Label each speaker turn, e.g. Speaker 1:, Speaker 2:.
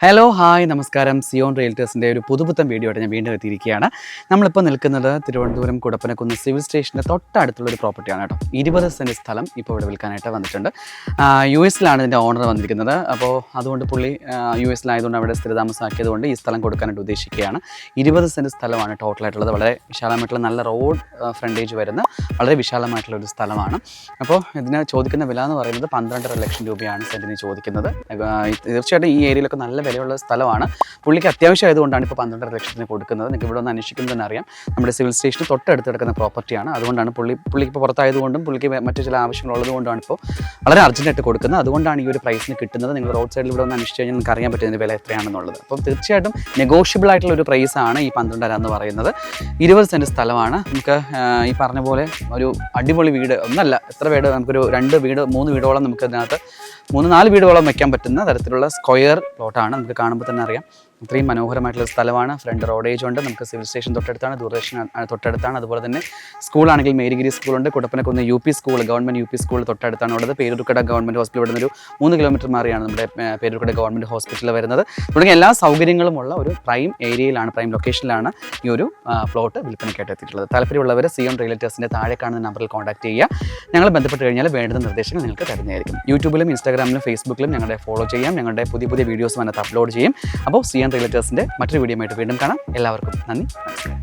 Speaker 1: Hello hi നമസ്കാരം. Zion റിയൽറ്റേഴ്സിൻ്റെ ഒരു പുതുപുത്തൻ വീഡിയോ ആയിട്ട് ഞാൻ വീണ്ടും എത്തിയിരിക്കുകയാണ്. നമ്മളിപ്പോൾ നിൽക്കുന്നത് തിരുവനന്തപുരം കുടപ്പനക്കുന്ന് സിവിൽ സ്റ്റേഷൻ്റെ തൊട്ടടുത്തുള്ളൊരു പ്രോപ്പർട്ടിയാണ് കേട്ടോ. 20 സെൻറ്റ് സ്ഥലം ഇപ്പോൾ ഇവിടെ വിൽക്കാനായിട്ട് വന്നിട്ടുണ്ട്. US-ലാണ് ഇതിൻ്റെ ഓണർ വന്നിരിക്കുന്നത്. അപ്പോൾ അതുകൊണ്ട് പുള്ളി US-ലായതുകൊണ്ട് അവിടെ സ്ഥിരതാമസമാക്കിയതുകൊണ്ട് ഈ സ്ഥലം കൊടുക്കാനായിട്ട് ഉദ്ദേശിക്കുകയാണ്. 20 സെൻറ്റ് സ്ഥലമാണ് ടോട്ടലായിട്ടുള്ളത്. വളരെ വിശാലമായിട്ടുള്ള നല്ല റോഡ് ഫ്രണ്ടേജ് വരുന്ന വളരെ വിശാലമായിട്ടുള്ള ഒരു സ്ഥലമാണ്. അപ്പോൾ ഇതിന് ചോദിക്കുന്ന വില എന്ന് പറയുന്നത് 12.5 ലക്ഷം രൂപയാണ് സെൻറ്റിന് ചോദിക്കുന്നത്. തീർച്ചയായിട്ടും ഈ ഏരിയയിലൊക്കെ നല്ല വിലയുള്ള സ്ഥലമാണ്. പുള്ളിക്ക് അത്യാവശ്യമായതുകൊണ്ടാണ് ഇപ്പോൾ 12.5 ലക്ഷത്തിന് കൊടുക്കുന്നത്. നിങ്ങൾക്ക് ഇവിടെ ഒന്ന് അന്വേഷിക്കുമ്പോൾ തന്നെ അറിയാം. നമ്മുടെ സിവിൽ സ്റ്റേഷന് തൊട്ടടുത്ത് കിടക്കുന്ന പ്രോപ്പർട്ടിയാണ്. അതുകൊണ്ടാണ് പുള്ളിക്ക് ഇപ്പോൾ പുറത്തായതുകൊണ്ടും പുള്ളിക്ക് മറ്റു ചില ആവശ്യങ്ങളുള്ളതുകൊണ്ടാണ് ഇപ്പോൾ വളരെ അർജൻറ്റായിട്ട് കൊടുക്കുന്നത്. അതുകൊണ്ടാണ് ഈ ഒരു പ്രൈസിന് കിട്ടുന്നത്. നിങ്ങൾ റോഡ് സൈഡിൽ ഇവിടെ ഒന്ന് അന്വേഷിച്ച് കഴിഞ്ഞാൽ നിങ്ങൾക്ക് അറിയാൻ പറ്റും ഇതിൻ്റെ വില എത്രയാണെന്നുള്ളത്. അപ്പോൾ തീർച്ചയായിട്ടും നെഗോഷ്യബിൾ ആയിട്ടുള്ള ഒരു പ്രൈസാണ് ഈ 12.5 എന്ന് പറയുന്നത്. 20 സെൻറ്റ് സ്ഥലമാണ്. നമുക്ക് ഈ പറഞ്ഞ പോലെ ഒരു അടിപൊളി വീട് ഒന്നല്ല, എത്ര വീട് നമുക്കൊരു 2 വീട് 3 വീടോളം നമുക്ക് ഇതിനകത്ത് 3-4 വീടുകളോളം വയ്ക്കാൻ പറ്റുന്ന തരത്തിലുള്ള സ്ക്വയർ പ്ലോട്ടാണ്. നമുക്ക് കാണുമ്പോൾ തന്നെ അറിയാം ഇത്രയും മനോഹരമായിട്ടുള്ള സ്ഥലമാണ്. ഫ്രണ്ട് റോഡേജ് ഉണ്ട്. നമുക്ക് സിവിൽ സ്റ്റേഷൻ തൊട്ടടുത്താണ്, ദൂരദർശൻ തൊട്ടടുത്താണ്. അതുപോലെ തന്നെ സ്കൂളാണെങ്കിൽ മേരിഗിരി സ്കൂളുണ്ട്. Kudappanakunnu UP school, government UP school തൊട്ടടുത്താണ് ഉള്ളത്. പേരൂർക്കട ഗവൺമെൻറ് ഹോസ്പിറ്റൽ ഇവിടെ നിന്നൊരു 3 കിലോമീറ്റർ മാറിയാണ് നമ്മുടെ പേരൂർക്കട ഗവൺമെൻറ് ഹോസ്പിറ്റൽ വരുന്നത്. തുടങ്ങിയ എല്ലാ സൗകര്യങ്ങളുമുള്ള ഒരു പ്രൈം ഏരിയയിലാണ്, പ്രൈം ലൊക്കേഷനിലാണ് ഈ ഒരു പ്ലോട്ട് വിൽപ്പനയ്ക്കായിട്ട് എത്തിയിട്ടുള്ളത്. താല്പര്യമുള്ളവർ സിയോൺ റിയൽറ്റേഴ്സിൻ്റെ താഴെ കാണുന്ന നമ്പറിൽ കോൺടാക്ട് ചെയ്യുക. ഞങ്ങൾ ബന്ധപ്പെട്ട് കഴിഞ്ഞാൽ വേണ്ടുന്ന നിർദ്ദേശങ്ങൾ നിങ്ങൾക്ക് തരുന്നതായിരിക്കും. യൂട്യൂബിലും ഇൻസ്റ്റാഗ്രാമിലും ഫേസ്ബുക്കിലും ഞങ്ങളെ ഫോളോ ചെയ്യാം. ഞങ്ങളുടെ പുതിയ വീഡിയോസ് അതിനകത്ത് അപ്ലോഡ് ചെയ്യും. അപ്പോൾ സിയോൺ റിയൽറ്റേഴ്സിൻ്റെ മറ്റൊരു വീഡിയോ ആയിട്ട് വീണ്ടും കാണാം. എല്ലാവർക്കും നന്ദി, നമസ്കാരം.